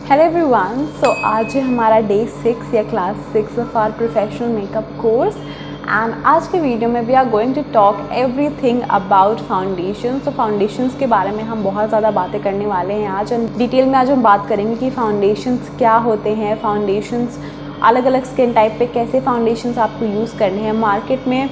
Hello everyone, सो आज है हमारा डे 6 या class 6 of our professional makeup course and आज के वीडियो में we are going to talk everything about foundation. तो फाउंडेशंस के बारे में हम बहुत ज़्यादा बातें करने वाले हैं आज डिटेल में। आज हम बात करेंगे कि फाउंडेशंस क्या होते हैं, फाउंडेशंस अलग अलग स्किन टाइप पे कैसे फाउंडेशंस आपको यूज़ करने हैं, मार्केट में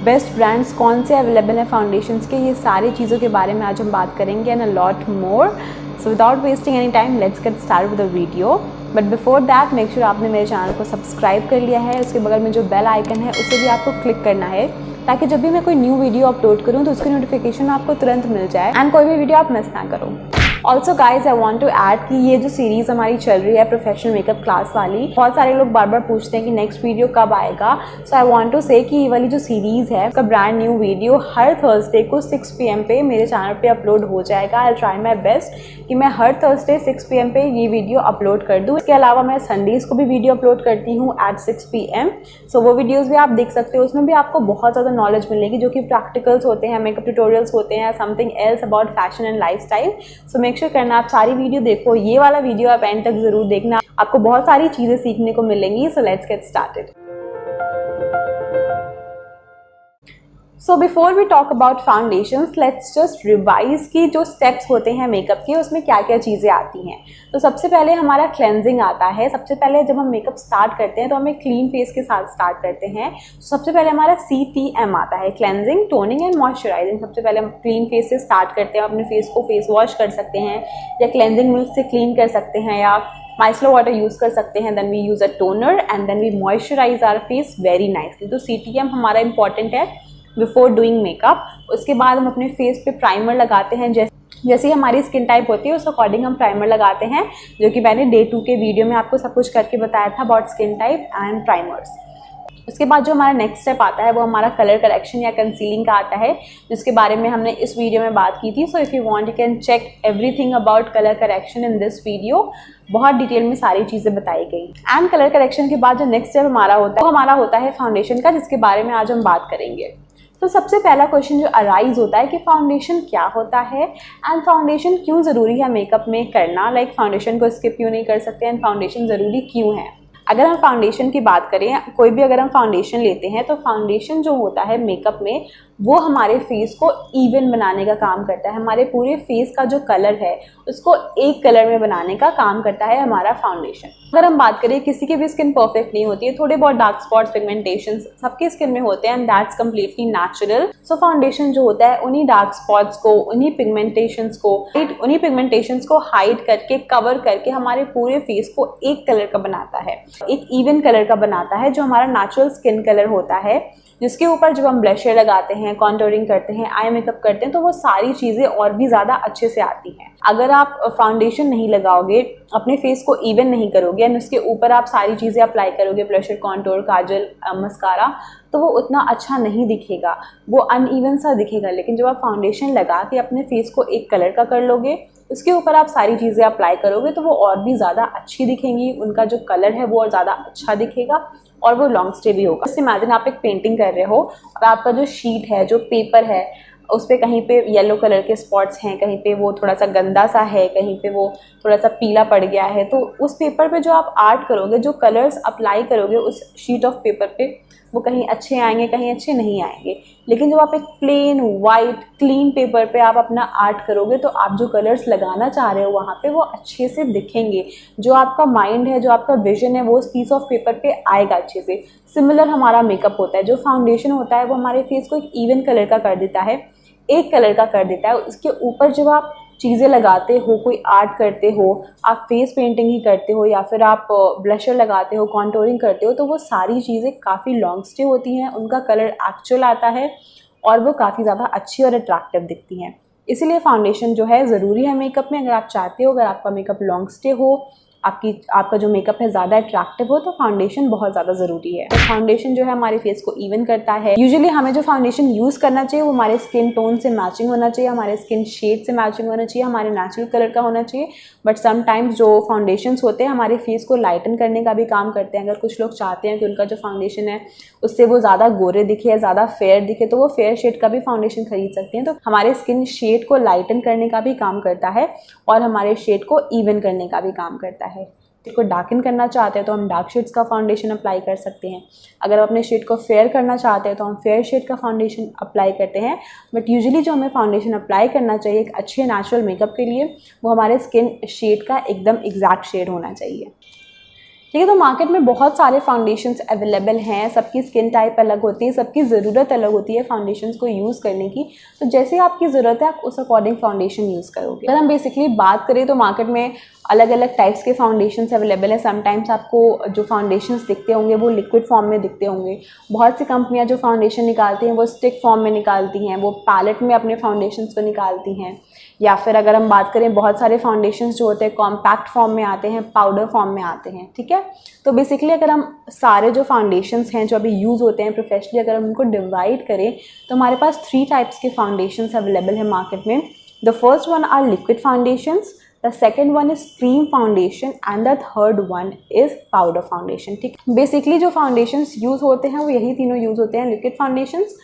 बेस्ट ब्रांड्स कौन से अवेलेबल हैं फाउंडेशंस के, ये सारी चीज़ों के बारे में आज हम बात करेंगे and a lot more. So without wasting any time, let's get started with the video. But before that, make sure आपने मेरे चैनल को सब्सक्राइब कर लिया है। उसके बगल में जो बेल आइकन है उसे भी आपको क्लिक करना है ताकि जब भी मैं कोई न्यू वीडियो अपलोड करूँ तो उसकी नोटिफिकेशन आपको तुरंत मिल जाए एंड कोई भी वीडियो आप मिस ना करो। Also guys I want to add कि ये जो सीरीज़ हमारी चल रही है प्रोफेशनल मेकअप क्लास वाली, बहुत सारे लोग बार बार पूछते हैं कि नेक्स्ट वीडियो कब आएगा। सो आई वॉन्ट टू से कि ये वाली जो सीरीज़ है उसका ब्रांड न्यू वीडियो हर थर्सडे को 6 PM पे मेरे चैनल पे अपलोड हो जाएगा। आई ट्राई माई बेस्ट कि मैं हर थर्सडे 6 PM पे ये वीडियो अपलोड कर दूँ। इसके अलावा मैं संडेज़ को भी वीडियो अपलोड करती हूँ एट 6 PM। सो वो वीडियोज़ भी आप देख सकते हो, उसमें भी आपको बहुत ज़्यादा नॉलेज मिलेगी जो कि प्रैक्टिकल्स होते हैं, मेकअप ट्यूटोरियल्स होते हैं, something else about fashion and life style. So make sure करना आप सारी वीडियो देखो, ये वाला वीडियो आप एंड तक जरूर देखना, आपको बहुत सारी चीजें सीखने को मिलेंगी। So let's get started. So before we talk about foundations, let's just revise की जो स्टेप्स होते हैं मेकअप के, उसमें क्या क्या चीज़ें आती हैं। तो सबसे पहले हमारा क्लेंजिंग आता है। सबसे पहले जब हम मेकअप स्टार्ट करते हैं तो हम एक क्लीन फेस के साथ स्टार्ट करते हैं। तो सबसे पहले हमारा CTM आता है, क्लेंजिंग, टोनिंग एंड मॉइस्चराइजिंग। सबसे पहले हम क्लीन फेस से स्टार्ट करते हैं, अपने फेस को फेस वॉश कर सकते हैं या क्लेंजिंग मिल्क से क्लीन कर सकते हैं या माइसलर वाटर यूज़ कर सकते हैं। Then we use a toner and then we moisturise our face very nicely. तो CTM हमारा इंपॉर्टेंट है बिफोर डूइंग मेकअप। उसके बाद हम अपने फेस पे प्राइमर लगाते हैं, जैसी हमारी स्किन टाइप होती है उस अकॉर्डिंग हम प्राइमर लगाते हैं, जो कि मैंने डे 2 के वीडियो में आपको सब कुछ करके बताया था about skin type and primers. उसके बाद जो हमारा नेक्स्ट स्टेप आता है वो हमारा कलर करेक्शन या कंसीलिंग का आता है, जिसके बारे में हमने इस वीडियो में बात की थी। So if you want you can check everything about colour correction in this video. बहुत डिटेल में सारी चीज़ें बताई गई। एंड कलर करेक्शन के बाद जो नेक्स्ट स्टेप हमारा होता है वो हमारा होता है फाउंडेशन का, जिसके बारे में आज हम बात करेंगे। तो सबसे पहला क्वेश्चन जो अराइज होता है कि फाउंडेशन क्या होता है एंड फाउंडेशन क्यों ज़रूरी है मेकअप में करना, लाइक फाउंडेशन को स्किप क्यों नहीं कर सकते एंड फाउंडेशन ज़रूरी क्यों है। अगर हम फाउंडेशन की बात करें, कोई भी अगर हम फाउंडेशन लेते हैं तो फाउंडेशन जो होता है मेकअप में वो हमारे फेस को इवन बनाने का काम करता है। हमारे पूरे फेस का जो कलर है उसको एक कलर में बनाने का काम करता है हमारा फाउंडेशन। अगर हम बात करें, किसी की भी स्किन परफेक्ट नहीं होती है, थोड़े बहुत डार्क स्पॉट्स, पिगमेंटेशंस सबकी स्किन में होते हैं and that's completely natural. So foundation जो होता है उन्हीं डार्क स्पॉट्स को, उन्हीं पिगमेंटेशंस को हाइड करके, कवर करके हमारे पूरे फेस को एक कलर का बनाता है, एक इवन कलर का बनाता है, जो हमारा नेचुरल स्किन कलर होता है, जिसके ऊपर जब हम ब्लशर लगाते हैं, कॉन्टोरिंग करते हैं, आई मेकअप करते हैं तो वो सारी चीज़ें और भी ज़्यादा अच्छे से आती हैं। अगर आप फाउंडेशन नहीं लगाओगे, अपने फेस को इवन नहीं करोगे एंड उसके ऊपर आप सारी चीज़ें अप्लाई करोगे, ब्लशर, कॉन्टोर, काजल, मस्कारा, तो वो उतना अच्छा नहीं दिखेगा, वो अनइवन सा दिखेगा। लेकिन जब आप फाउंडेशन लगा के अपने फेस को एक कलर का कर लोगे, उसके ऊपर आप सारी चीज़ें अप्लाई करोगे तो वो और भी ज़्यादा अच्छी दिखेंगी, उनका जो कलर है वो और ज़्यादा अच्छा दिखेगा और वो लॉन्ग स्टे भी होगा। जैसे इमेजिन आप एक पेंटिंग कर रहे हो और आपका जो शीट है, जो पेपर है, उस पर कहीं पे येलो कलर के स्पॉट्स हैं, कहीं पे वो थोड़ा सा गंदा सा है, कहीं पे वो थोड़ा सा पीला पड़ गया है। तो उस पेपर पे जो आप आर्ट करोगे, जो कलर्स अप्लाई करोगे उस शीट ऑफ पेपर पे, वो कहीं अच्छे आएंगे, कहीं अच्छे नहीं आएंगे। लेकिन जब आप एक प्लेन वाइट क्लीन पेपर पे आप अपना आर्ट करोगे तो आप जो कलर्स लगाना चाह रहे हो वहाँ पे वो अच्छे से दिखेंगे। जो आपका माइंड है, जो आपका विजन है, वो उस पीस ऑफ पेपर पे आएगा अच्छे से। सिमिलर हमारा मेकअप होता है, जो फाउंडेशन होता है वो हमारे फेस को एक इवन कलर का कर देता है, एक कलर का कर देता है। उसके ऊपर जब आप चीज़ें लगाते हो, कोई आर्ट करते हो, आप फेस पेंटिंग ही करते हो या फिर आप ब्लशर लगाते हो, कॉन्टोरिंग करते हो, तो वो सारी चीज़ें काफ़ी लॉन्ग स्टे होती हैं, उनका कलर एक्चुअल आता है और वो काफ़ी ज़्यादा अच्छी और अट्रैक्टिव दिखती हैं। इसीलिए फाउंडेशन जो है ज़रूरी है मेकअप में। अगर आप चाहते हो, अगर आपका मेकअप लॉन्ग स्टे हो, आपका जो मेकअप है ज़्यादा अट्रैक्टिव हो, तो फाउंडेशन बहुत ज़्यादा ज़रूरी है। तो फाउंडेशन जो है हमारे फेस को इवन करता है। यूजुअली हमें जो फाउंडेशन यूज़ करना चाहिए वो हमारे स्किन टोन से मैचिंग होना चाहिए, हमारे स्किन शेड से मैचिंग होना चाहिए, हमारे नेचुरल कलर का होना चाहिए। बट समटाइम्स जो फाउंडेशंस होते हैं हमारे फेस को लाइटन करने का भी काम करते हैं। अगर कुछ लोग चाहते हैं कि उनका जो फाउंडेशन है उससे वो ज़्यादा गोरे दिखे या ज़्यादा फेयर दिखे, तो वो फेयर शेड का भी फाउंडेशन खरीद सकते हैं। तो हमारे स्किन शेड को लाइटन करने का भी काम करता है और हमारे शेड को इवन करने का भी काम करता है। है। शेड को डार्कन करना चाहते हैं तो हम डार्क शेड्स का फाउंडेशन अप्लाई कर सकते हैं। अगर हम अपने शेड को फेयर करना चाहते हैं तो हम फेयर शेड का फाउंडेशन अप्लाई करते हैं। बट यूजुअली जो हमें फाउंडेशन अप्लाई करना चाहिए एक अच्छे नेचुरल मेकअप के लिए, वो हमारे स्किन शेड का एकदम एग्जैक्ट शेड होना चाहिए। ठीक है, तो मार्केट में बहुत सारे फाउंडेशंस अवेलेबल हैं, सबकी स्किन टाइप अलग होती है, सबकी ज़रूरत अलग होती है फाउंडेशंस को यूज़ करने की। तो जैसे आपकी ज़रूरत है आप उस अकॉर्डिंग फाउंडेशन यूज़ करोगे। अगर हम बेसिकली बात करें तो मार्केट में अलग अलग टाइप्स के फाउंडेशंस अवेलेबल हैं। समटाइम्स आपको जो फाउंडेशंस दिखते होंगे वो लिक्विड फॉर्म में दिखते होंगे। बहुत सी कंपनियां जो फाउंडेशन निकालती हैं वो स्टिक फॉर्म में निकालती हैं, वो पैलेट में अपने फाउंडेशंस को निकालती हैं। या फिर अगर हम बात करें बहुत सारे फाउंडेशंस जो होते हैं कॉम्पैक्ट फॉर्म में आते हैं, पाउडर फॉर्म में आते हैं। ठीक है, तो बेसिकली अगर हम सारे जो फाउंडेशंस हैं जो अभी यूज़ होते हैं प्रोफेशनली, अगर हम उनको डिवाइड करें तो हमारे पास 3 टाइप्स के फाउंडेशंस अवेलेबल हैं मार्केट में। The first one are liquid foundations, the second one is cream foundation and the third one is powder foundation. ठीक, बेसिकली जो फाउंडेशंस यूज़ होते हैं वो यही तीनों यूज़ होते हैं, liquid foundations,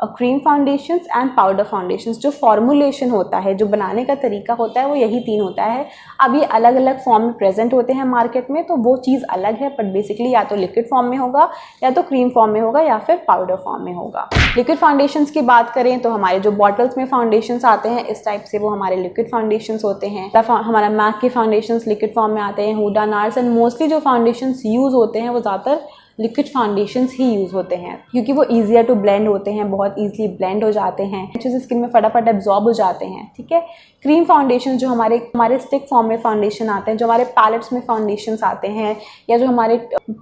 cream foundations and powder foundations. जो फॉर्मुलेशन होता है, जो बनाने का तरीका होता है वो यही 3 होता है। अब ये अलग अलग फॉर्म में प्रेजेंट होते हैं मार्केट में, तो वो चीज़ अलग है, बट बेसिकली या तो लिक्विड फॉर्म में होगा या तो क्रीम फॉर्म में होगा या फिर पाउडर फॉर्म में होगा। लिक्विड फाउंडेशंस की बात करें तो हमारे जो बॉटल्स में फाउंडेशंस आते हैं इस टाइप से, वो हमारे लिक्विड फाउंडेशंस होते हैं। हमारा मैक के फाउंडेशंस लिक्विड फॉर्म में आते हैं, हुडा, नार्स, एंड मोस्टली जो फाउंडेशंस यूज़ होते हैं वो ज़्यादातर लिक्विड फाउंडेशंस ही यूज़ होते हैं क्योंकि वो ईजियर टू ब्लेंड होते हैं, बहुत ईजिली ब्लेंड हो जाते हैं, अच्छे से स्किन में फटाफट एब्जॉर्ब हो जाते हैं। ठीक है, क्रीम फाउंडेशन जो हमारे स्टिक फॉर्म में फाउंडेशन आते हैं, जो हमारे पैलेट्स में फाउंडेशंस आते हैं या जो हमारे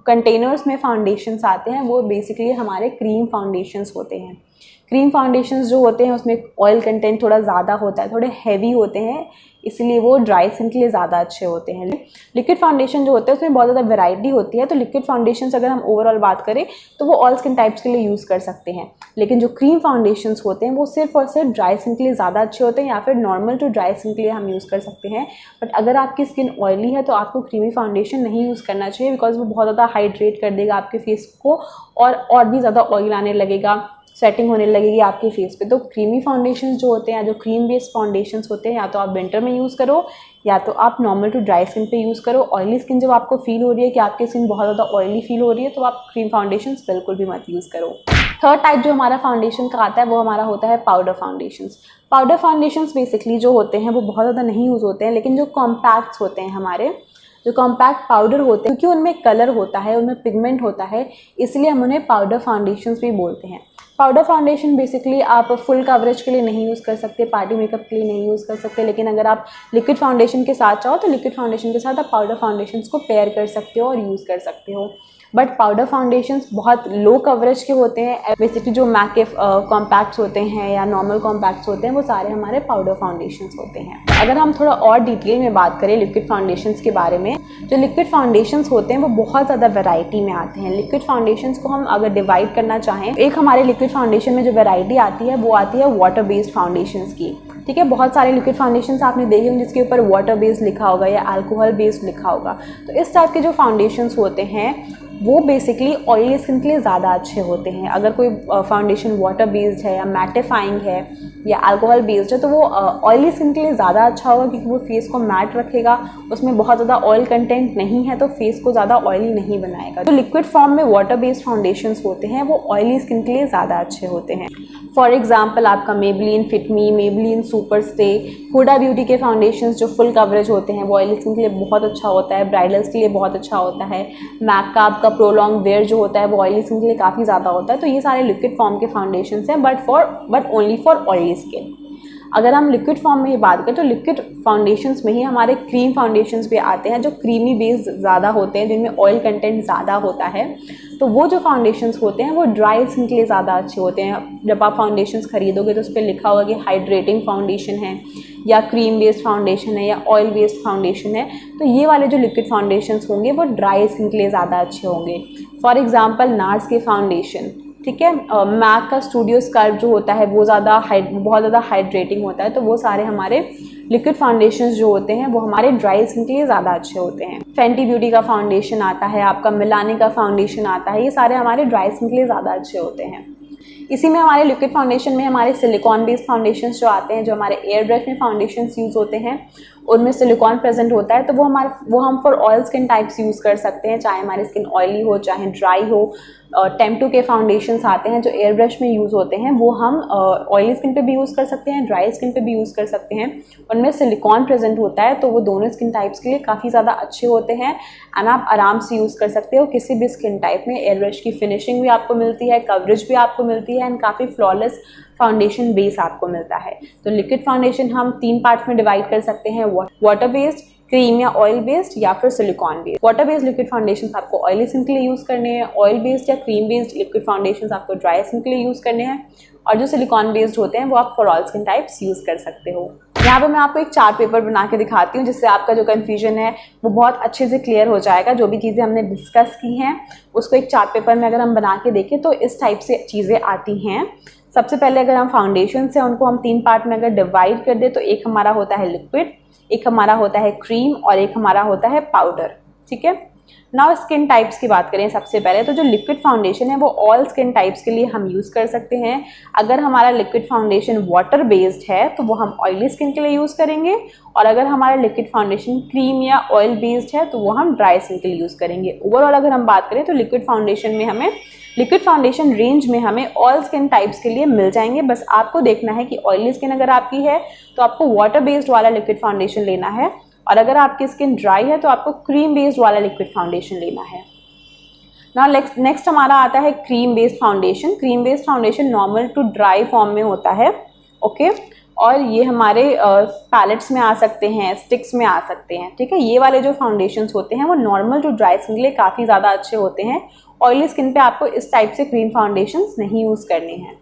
कंटेनर्स में फाउंडेशंस आते हैं, वो बेसिकली हमारे क्रीम फाउंडेशंस होते हैं। क्रीम फाउंडेशंस जो होते हैं उसमें ऑयल कंटेंट थोड़ा ज़्यादा होता है, थोड़े हैवी होते हैं, इसलिए वो ड्राई स्किन के लिए ज़्यादा अच्छे होते हैं। लिक्विड फाउंडेशन जो होते हैं उसमें बहुत ज़्यादा वैरायटी होती है, तो लिक्विड फाउंडेशंस अगर हम ओवरऑल बात करें तो वो ऑल स्किन टाइप्स के लिए यूज़ कर सकते हैं। लेकिन जो क्रीम फाउंडेशंस होते हैं वो सिर्फ और सिर्फ ड्राई स्किन के लिए ज़्यादा अच्छे होते हैं या फिर नॉर्मल टू ड्राई स्किन के लिए हम यूज़ कर सकते हैं। बट अगर आपकी स्किन ऑयली है तो आपको क्रीमी फाउंडेशन नहीं यूज़ करना चाहिए, बिकॉज वो बहुत ज़्यादा हाइड्रेट कर देगा आपके फेस को और भी ज़्यादा ऑयल आने लगेगा, सेटिंग होने लगेगी आपके फेस पे। तो क्रीमी फाउंडेशंस जो होते हैं, जो क्रीम बेस्ड फाउंडेशंस होते हैं, या तो आप विंटर में यूज़ करो या तो आप नॉर्मल टू ड्राई स्किन पे यूज़ करो। ऑयली स्किन जब आपको फील हो रही है कि आपकी स्किन बहुत ज़्यादा ऑयली फील हो रही है तो आप क्रीम फाउंडेशंस बिल्कुल भी मत यूज़ करो। थर्ड टाइप जो हमारा फाउंडेशन का आता है वो हमारा होता है powder foundations. Powder foundations basically जो होते हैं वो बहुत ज़्यादा नहीं यूज़ होते हैं, लेकिन जो कॉम्पैक्ट्स होते हैं हमारे, जो कॉम्पैक्ट पाउडर होते हैं, क्योंकि उनमें कलर होता है, उनमें पिगमेंट होता है, इसलिए हम उन्हें पाउडर फाउंडेशंस भी बोलते हैं। पाउडर फाउंडेशन बेसिकली आप फुल कवरेज के लिए नहीं यूज़ कर सकते, पार्टी मेकअप के लिए नहीं यूज़ कर सकते, लेकिन अगर आप लिक्विड फाउंडेशन के साथ चाहो तो लिक्विड फाउंडेशन के साथ आप पाउडर फाउंडेशंस को पेयर कर सकते हो और यूज़ कर सकते हो। बट पाउडर फाउंडेशंस बहुत लो कवरेज के होते हैं। बेसिकली जो मैक के कॉम्पैक्ट्स होते हैं या नॉर्मल कॉम्पैक्ट्स होते हैं वो सारे हमारे पाउडर फाउंडेशंस होते हैं। अगर हम थोड़ा और डिटेल में बात करें लिक्विड फाउंडेशंस के बारे में, जो लिक्विड फाउंडेशंस होते हैं वो बहुत ज़्यादा वैरायटी में आते हैं। लिक्विड फाउंडेशंस को हम अगर डिवाइड करना चाहें, एक हमारे लिक्विड फाउंडेशन में जो वैरायटी आती है वो आती है वाटर बेस्ड फाउंडेशंस की। ठीक है, बहुत सारे लिक्विड फाउंडेशंस आपने देखे होंगे जिसके ऊपर वाटर बेस्ड लिखा होगा या अल्कोहल बेस्ड लिखा होगा। तो इस टाइप के जो फाउंडेशंस होते हैं वो बेसिकली ऑयली स्किन के लिए ज़्यादा अच्छे होते हैं। अगर कोई फाउंडेशन वाटर बेस्ड है या मैटिफाइंग है या अल्कोहल बेस्ड है तो वो ऑयली स्किन के लिए ज़्यादा अच्छा होगा, क्योंकि वो फेस को मैट रखेगा, उसमें बहुत ज़्यादा ऑयल कंटेंट नहीं है तो फेस को ज़्यादा ऑयली नहीं बनाएगा। तो लिक्विड फॉर्म में वाटर बेस्ड फाउंडेशंस होते हैं वो ऑयली स्किन के लिए ज़्यादा अच्छे होते हैं। फॉर एग्जाम्पल आपका Maybelline Fit Me, Maybelline Super Stay, Huda Beauty के फाउंडेशंस जो फुल कवरेज होते हैं वो ऑयली स्किन के लिए बहुत अच्छा होता है, ब्राइडल्स के लिए बहुत अच्छा होता है। मैक का आपका प्रोलॉन्ग वेयर जो होता है वो ऑयली स्किन के लिए काफ़ी ज़्यादा होता है। तो ये सारे लिक्विड फॉर्म के फाउंडेशंस हैं, but only for oily skin. अगर हम लिक्विड फॉर्म में ही बात करें तो लिक्विड फाउंडेशंस में ही हमारे क्रीम फाउंडेशंस भी आते हैं जो क्रीमी बेस्ड ज़्यादा होते हैं, जिनमें ऑयल कंटेंट ज़्यादा होता है। तो वो जो फाउंडेशंस होते हैं वो ड्राई स्किन के लिए ज़्यादा अच्छे होते हैं। जब आप फाउंडेशंस खरीदोगे तो उस पर लिखा होगा कि हाइड्रेटिंग फाउंडेशन है या क्रीम बेस्ड फाउंडेशन है या ऑयल बेस्ड फाउंडेशन है। तो ये वाले जो लिक्विड फाउंडेशंस होंगे वो ड्राई स्किन के लिए ज़्यादा अच्छे होंगे। फॉर एग्जाम्पल नार्स के फाउंडेशन, ठीक है, मैक का स्टूडियो स्कल्प जो होता है वो बहुत ज़्यादा हाइड्रेटिंग होता है। तो वो सारे हमारे लिक्विड फाउंडेशंस जो होते हैं वो हमारे ड्राई स्किन के लिए ज़्यादा अच्छे होते हैं। फेंटी ब्यूटी का फाउंडेशन आता है, आपका मिलानी का फाउंडेशन आता है, ये सारे हमारे ड्राई स्किन के लिए ज़्यादा अच्छे होते हैं। इसी में हमारे लिक्विड फाउंडेशन में हमारे सिलिकॉन बेस्ड फाउंडेशन जो आते हैं, जो हमारे एयर ब्रश में फाउंडेशन यूज़ होते हैं उनमें सिलिकॉन प्रेजेंट होता है, तो वो हम for oil skin types use कर सकते हैं, चाहे हमारी स्किन ऑयली हो चाहे ड्राई हो। टेम्पटू के फाउंडेशंस आते हैं जो एयर ब्रश में यूज़ होते हैं, वो हम ऑयली स्किन पे भी यूज़ कर सकते हैं, ड्राई स्किन पे भी यूज़ कर सकते हैं। उनमें सिलिकॉन प्रेजेंट होता है, तो वो दोनों स्किन टाइप्स के लिए काफ़ी ज़्यादा अच्छे होते हैं एंड आप आराम से यूज़ कर सकते हो किसी भी स्किन टाइप में। एयर ब्रश की फिनिशिंग भी आपको मिलती है, कवरेज भी आपको मिलती है एंड काफ़ी फ्लॉलेस फाउंडेशन बेस आपको मिलता है। तो लिक्विड फाउंडेशन हम 3 पार्ट्स में डिवाइड कर सकते हैं, वाटर बेस्ड, क्रीम या ऑयल बेस्ड या फिर silicon based. Water based liquid foundations आपको ऑयली स्किन के लिए यूज़ करने हैं, ऑयल बेस्ड या क्रीम बेस्ड लिक्विड फाउंडेशंस आपको ड्राई स्किन के लिए यूज़ करने हैं, और जो सिलिकॉन बेस्ड होते हैं वो आप for all skin types use कर सकते हो। यहाँ पे मैं आपको एक चार्ट पेपर बना के दिखाती हूँ जिससे आपका जो कन्फ्यूजन है वो बहुत अच्छे से क्लियर हो जाएगा। जो भी चीज़ें हमने डिस्कस की हैं उसको एक चार्ट पेपर में अगर हम बना के देखें तो इस टाइप से चीज़ें आती हैं। सबसे पहले अगर हम फाउंडेशन से उनको हम 3 पार्ट में अगर डिवाइड कर दे तो एक हमारा होता है लिक्विड, एक हमारा होता है क्रीम और एक हमारा होता है पाउडर। ठीक है, नाउ स्किन टाइप्स की बात करें सबसे पहले, तो जो लिक्विड फाउंडेशन है वो ऑल स्किन टाइप्स के लिए हम यूज़ कर सकते हैं। अगर हमारा लिक्विड फाउंडेशन वाटर बेस्ड है तो वो हम ऑयली स्किन के लिए यूज़ करेंगे, और अगर हमारा लिक्विड फाउंडेशन क्रीम या ऑयल बेस्ड है तो वो हम ड्राई स्किन के लिए यूज़ करेंगे। ओवरऑल अगर हम बात करें तो लिक्विड फाउंडेशन रेंज में हमें ऑल स्किन टाइप्स के लिए मिल जाएंगे। बस आपको देखना है कि ऑयली स्किन अगर आपकी है तो आपको वाटर बेस्ड वाला लिक्विड फाउंडेशन लेना है, और अगर आपकी स्किन ड्राई है तो आपको क्रीम बेस्ड वाला लिक्विड फाउंडेशन लेना है। ना नेक्स्ट हमारा आता है cream based foundation. Cream based foundation normal to dry form में होता है, ओके, और ये हमारे पैलेट्स में आ सकते हैं, स्टिक्स में आ सकते हैं। ठीक है, ये वाले जो फाउंडेशंस होते हैं वो नॉर्मल टू ड्राई स्किन के लिए काफ़ी ज़्यादा अच्छे होते हैं। ऑयली स्किन पे आपको इस टाइप से क्रीम फाउंडेशंस नहीं यूज़ करने हैं।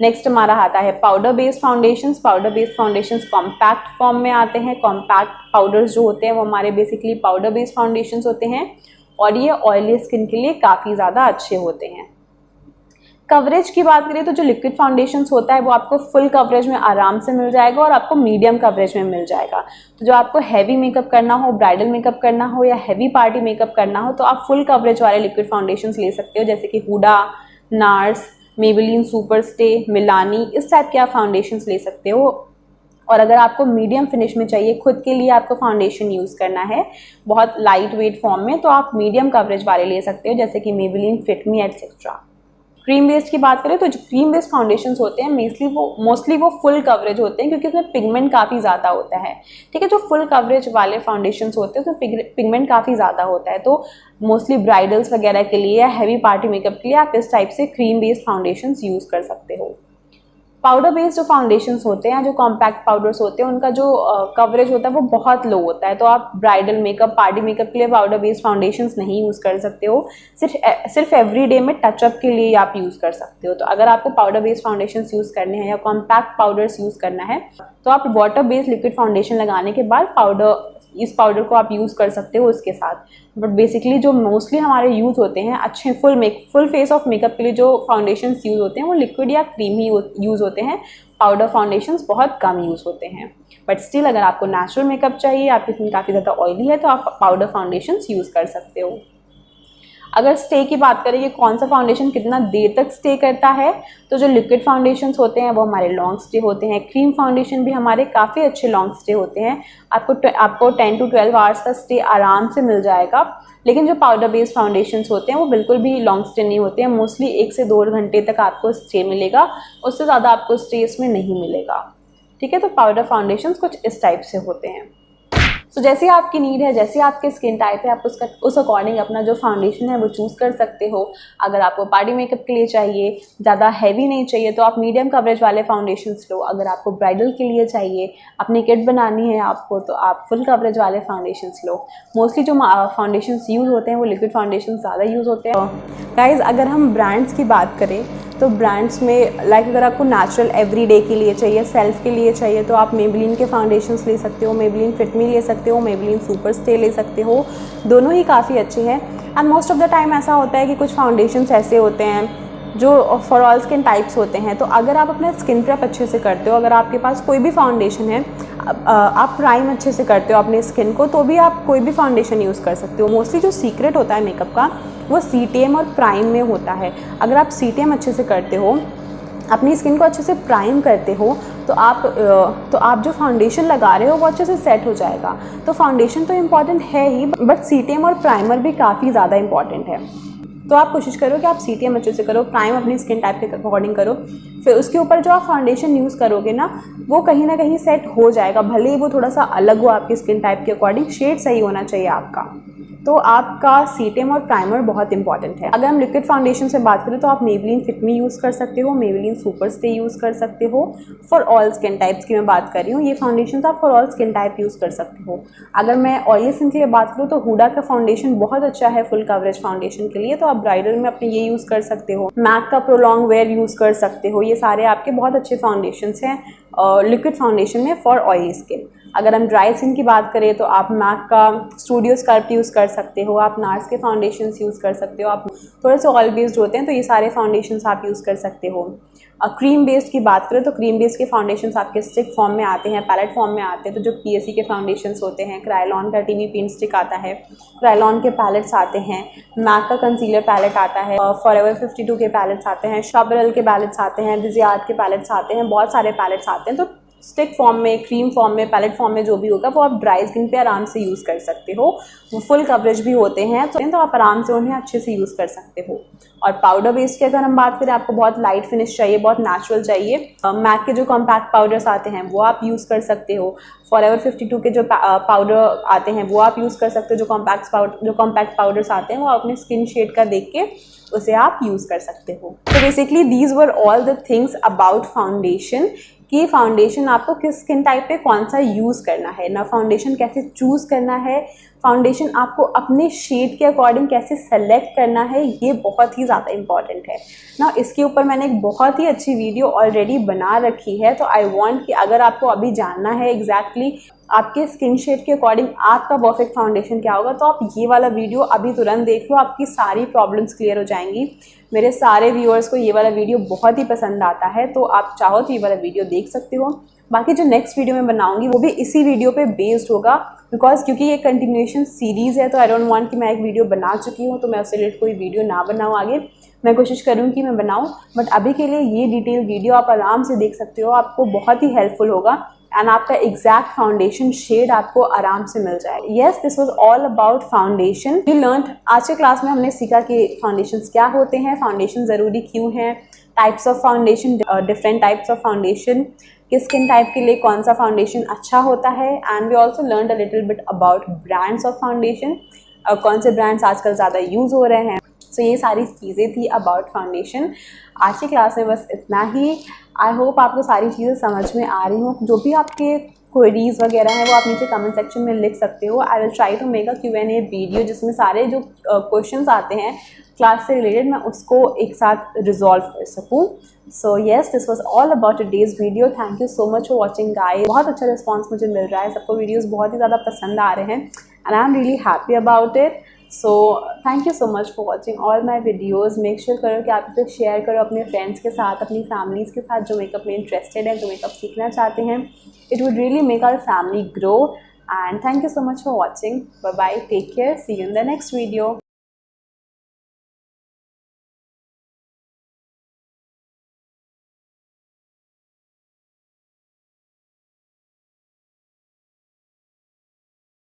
नेक्स्ट हमारा आता है powder based foundations. Powder based foundations compact form में आते हैं। कॉम्पैक्ट पाउडर्स जो होते हैं वो हमारे बेसिकली पाउडर बेस्ड फाउंडेशंस होते हैं, और ये ऑयली स्किन के लिए काफ़ी ज़्यादा अच्छे होते हैं। कवरेज की बात करें तो जो लिक्विड फाउंडेशंस होता है वो आपको फुल कवरेज में आराम से मिल जाएगा और आपको मीडियम कवरेज में मिल जाएगा। तो जो आपको हैवी मेकअप करना हो, ब्राइडल मेकअप करना हो या हैवी पार्टी मेकअप करना हो तो आप फुल कवरेज वाले लिक्विड फाउंडेशंस ले सकते हो, जैसे कि Huda, NARS, Maybelline Super Stay, Milani, इस टाइप के आप फाउंडेशंस ले सकते हो। और अगर आपको मीडियम फिनिश में चाहिए, खुद के लिए आपको फाउंडेशन यूज़ करना है बहुत लाइट वेट फॉर्म में, तो आप मीडियम कवरेज वाले ले सकते हो, जैसे कि मेबेलिन, फिट मी एक्सेट्रा। क्रीम बेस्ड की बात करें तो जो क्रीम बेस्ड फाउंडेशंस होते हैं मोस्टली वो फुल कवरेज होते हैं, क्योंकि उसमें पिगमेंट काफ़ी ज़्यादा होता है। ठीक है, जो फुल कवरेज वाले फाउंडेशंस होते हैं उसमें पिगमेंट काफ़ी ज़्यादा होता है, तो मोस्टली ब्राइडल्स वगैरह के लिए या हैवी पार्टी मेकअप के लिए आप इस टाइप से क्रीम बेस्ड फाउंडेशंस यूज़ कर सकते हो। पाउडर बेस्ड जो फाउंडेशंस होते हैं, जो कॉम्पैक्ट पाउडर्स होते हैं, उनका जो कवरेज होता है वो बहुत लो होता है, तो आप ब्राइडल मेकअप, पार्टी मेकअप के लिए पाउडर बेस्ड फाउंडेशंस नहीं यूज़ कर सकते हो। सिर्फ एवरीडे में टचअप के लिए आप यूज़ कर सकते हो। तो अगर आपको पाउडर बेस्ड फाउंडेशंस यूज़ करने हैं या कॉम्पैक्ट पाउडर्स यूज़ करना है तो आप वाटर बेस्ड लिक्विड फाउंडेशन लगाने के बाद इस पाउडर को आप यूज़ कर सकते हो उसके साथ। बट बेसिकली जो मोस्टली हमारे यूज़ होते हैं अच्छे फुल फेस ऑफ मेकअप के लिए जो फाउंडेशंस यूज़ होते हैं वो लिक्विड या क्रीम ही यूज़ होते हैं। पाउडर फाउंडेशंस बहुत कम यूज़ होते हैं। बट स्टिल अगर आपको नेचुरल मेकअप चाहिए, आपकी स्किन काफ़ी ज़्यादा ऑयली है, तो आप पाउडर फाउंडेशंस यूज़ कर सकते हो। अगर स्टे की बात करें कि कौन सा फाउंडेशन कितना देर तक स्टे करता है, तो जो लिक्विड फाउंडेशंस होते हैं वो हमारे लॉन्ग स्टे होते हैं। क्रीम फाउंडेशन भी हमारे काफ़ी अच्छे लॉन्ग स्टे होते हैं, आपको 10 to 12 आवर्स का स्टे आराम से मिल जाएगा। लेकिन जो पाउडर बेस्ड फाउंडेशंस होते हैं वो बिल्कुल भी लॉन्ग स्टे नहीं होते हैं, मोस्टली 1 से 2 घंटे तक आपको स्टे मिलेगा, उससे ज़्यादा आपको स्टे इसमें नहीं मिलेगा। ठीक है, तो पाउडर फाउंडेशंस कुछ इस टाइप से होते हैं। तो जैसे आपकी नीड है, जैसे आपके स्किन टाइप है, आप उस अकॉर्डिंग अपना जो फाउंडेशन है वो चूज़ कर सकते हो। अगर आपको पार्टी मेकअप के लिए चाहिए, ज़्यादा हैवी नहीं चाहिए, तो आप मीडियम कवरेज वाले फाउंडेशंस लो। अगर आपको ब्राइडल के लिए चाहिए, अपनी किट बनानी है आपको, तो आप फुल कवरेज वाले फाउंडेशंस लो। मोस्टली जो फाउंडेशंस यूज़ होते हैं वो लिक्विड फाउंडेशन ज़्यादा यूज़ होते हैं। गाइज, अगर हम ब्रांड्स की बात करें तो ब्रांड्स में अगर आपको नेचुरल एवरीडे के लिए चाहिए, सेल्फ के लिए चाहिए, तो आप मेबेलिन के फाउंडेशंस ले सकते हो, मेबेलिन फिट मी ले सकते हो, मेबेलिन सुपर स्टे ले सकते हो। दोनों ही काफ़ी अच्छे हैं। And most of the time ऐसा होता है कि कुछ फाउंडेशंस ऐसे होते हैं जो फॉर ऑल स्किन टाइप्स होते हैं। तो अगर आप अपने स्किन प्रेप अच्छे से करते हो, अगर आपके पास कोई भी फाउंडेशन है, आप प्राइम अच्छे से करते हो अपनी स्किन को, तो भी आप कोई भी फाउंडेशन यूज़ कर सकते हो। मोस्टली जो सीक्रेट होता है मेकअप का वो CTM और प्राइम में होता है। अगर आप CTM अच्छे से करते हो अपनी स्किन को अच्छे से प्राइम करते हो तो आप जो फाउंडेशन लगा रहे हो वो अच्छे से सेट हो जाएगा। तो फाउंडेशन तो इम्पॉर्टेंट है ही, बट सीटीएम और प्राइमर भी काफ़ी ज़्यादा इम्पॉर्टेंट है। तो आप कोशिश करो कि आप सीटीएम अच्छे से करो, प्राइम अपनी स्किन टाइप के अकॉर्डिंग करो, फिर उसके ऊपर जो आप फाउंडेशन यूज़ करोगे ना वो कहीं ना कहीं सेट हो जाएगा, भले ही वो थोड़ा सा अलग हो आपकी स्किन टाइप के अकॉर्डिंग, शेड सही होना चाहिए आपका। तो आपका सीटीएम और प्राइमर बहुत इंपॉर्टेंट है। अगर हम लिक्विड फाउंडेशन से बात करें तो आप मेबेलिन फिट मी यूज़ कर सकते हो, मेबेलिन सुपर स्टे यूज़ कर सकते हो। फॉर ऑल स्किन टाइप्स की मैं बात कर रही हूँ, ये फाउंडेशन आप for all skin type use कर सकते हो। अगर मैं ऑयली स्किन की बात करूँ तो हुडा का फाउंडेशन बहुत अच्छा है फुल कवरेज फाउंडेशन के लिए, तो आप ब्राइडल में अपने ये यूज़ कर सकते हो। मैक का प्रोलॉन्ग वेयर यूज़ कर सकते हो। ये सारे आपके बहुत अच्छे फाउंडेशंस हैं लिक्विड फाउंडेशन में फॉर ऑयली स्किन। अगर हम ड्राई स्किन की बात करें तो आप मैक का स्टूडियो स्कल्प्ट यूज़ कर सकते हो, आप नार्स के फाउंडेशंस यूज़ कर सकते हो। आप थोड़े से ऑयल बेस्ड होते हैं तो ये सारे फाउंडेशंस आप यूज़ कर सकते हो। क्रीम बेस्ड की बात करें तो क्रीम बेस्ड के फाउंडेशंस आपके स्टिक फॉर्म में आते हैं, पैलेट फॉर्म में आते हैं। तो जो पीएससी के फाउंडेशंस होते हैं, क्रायलॉन का टीवी पेंट स्टिक आता है, क्रायलॉन के पैलेट्स आते हैं, मैक का कंसीलर पैलेट आता है, फॉरएवर 52 के पैलेट्स आते हैं, शाबरल के पैलेट्स आते हैं, विजियार्ड के पैलेट्स आते हैं, बहुत सारे पैलेट्स आते हैं। तो स्टिक फॉर्म में, क्रीम फॉर्म में, पैलेट फॉर्म में जो भी होगा वो आप ड्राई स्किन पे आराम से यूज़ कर सकते हो। वो फुल कवरेज भी होते हैं तो आप आराम से उन्हें अच्छे से यूज़ कर सकते हो। और पाउडर बेस्ड की अगर हम बात करें, आपको बहुत लाइट फिनिश चाहिए, बहुत नेचुरल चाहिए, मैक के जो कॉम्पैक्ट पाउडर्स आते हैं वो आप यूज़ कर सकते हो। फॉरएवर 52 के जो पाउडर आते हैं वो आप यूज़ कर सकते हो। जो कॉम्पैक्ट पाउडर्स आते हैं वो अपने स्किन शेड का देख के उसे आप यूज़ कर सकते हो। तो basically these were all the things about foundation, कि फाउंडेशन आपको किस स्किन टाइप पे कौन सा यूज़ करना है ना, फाउंडेशन कैसे चूज़ करना है, फाउंडेशन आपको अपने शेड के अकॉर्डिंग कैसे सेलेक्ट करना है, ये बहुत ही ज़्यादा इंपॉर्टेंट है ना। इसके ऊपर मैंने एक बहुत ही अच्छी वीडियो ऑलरेडी बना रखी है, तो आई वांट कि अगर आपको अभी जानना है एग्जैक्टली आपके स्किन शेड के अकॉर्डिंग आपका परफेक्ट फाउंडेशन क्या होगा, तो आप ये वाला वीडियो अभी तुरंत देख लो, आपकी सारी प्रॉब्लम्स क्लियर हो जाएंगी। मेरे सारे व्यूअर्स को ये वाला वीडियो बहुत ही पसंद आता है, तो आप चाहो तो ये वाला वीडियो देख सकते हो। बाकी जो नेक्स्ट वीडियो मैं बनाऊंगी वो भी इसी वीडियो पे बेस्ड होगा, क्योंकि ये कंटिन्यूएशन सीरीज़ है, तो आई डोंट वांट कि मैं एक वीडियो बना चुकी हूँ तो मैं उससे रिलेटेड कोई वीडियो ना बनाऊँ आगे। मैं कोशिश करूँगी कि मैं बनाऊँ, बट अभी के लिए ये डिटेल वीडियो आप आराम से देख सकते हो, आपको बहुत ही हेल्पफुल होगा एंड आपका एग्जैक्ट फाउंडेशन शेड आपको आराम से मिल जाए। Yes, this was all about foundation. We learn, आज के क्लास में हमने सीखा कि फाउंडेशंस क्या होते हैं, फाउंडेशन ज़रूरी क्यों हैं, types of foundation, different types of foundation, किस स्किन टाइप के लिए कौन सा फाउंडेशन अच्छा होता है, and we also learn a little bit about brands of foundation, कौन से ब्रांड्स आजकल ज़्यादा यूज़ हो रहे हैं। सो ये सारी चीज़ें थी अबाउट फाउंडेशन। आज की क्लास में बस इतना ही। आई होप आपको सारी चीज़ें समझ में आ रही हों। जो भी आपके क्वेरीज वगैरह हैं वो आप नीचे कमेंट सेक्शन में लिख सकते हो। I will try to make a Q&A video जिसमें सारे जो क्वेश्चंस आते हैं क्लास से रिलेटेड मैं उसको एक साथ रिजॉल्व कर सकूँ। So yes, this was all about today's video. Thank you so much for watching guys. बहुत अच्छा रिस्पॉन्स मुझे मिल रहा है, सबको वीडियोज़ बहुत ही ज़्यादा पसंद आ रहे हैं and I am really happy about it. So thank you so much for watching all my videos. Make sure करो कि आप इसे शेयर करो अपने फ्रेंड्स के साथ, अपनी फैमिलीज़ के साथ जो मेकअप में इंटरेस्टेड है, जो मेकअप सीखना चाहते हैं। It would really make our family grow and thank you so much for watching. Bye bye, take care, see you in the next video.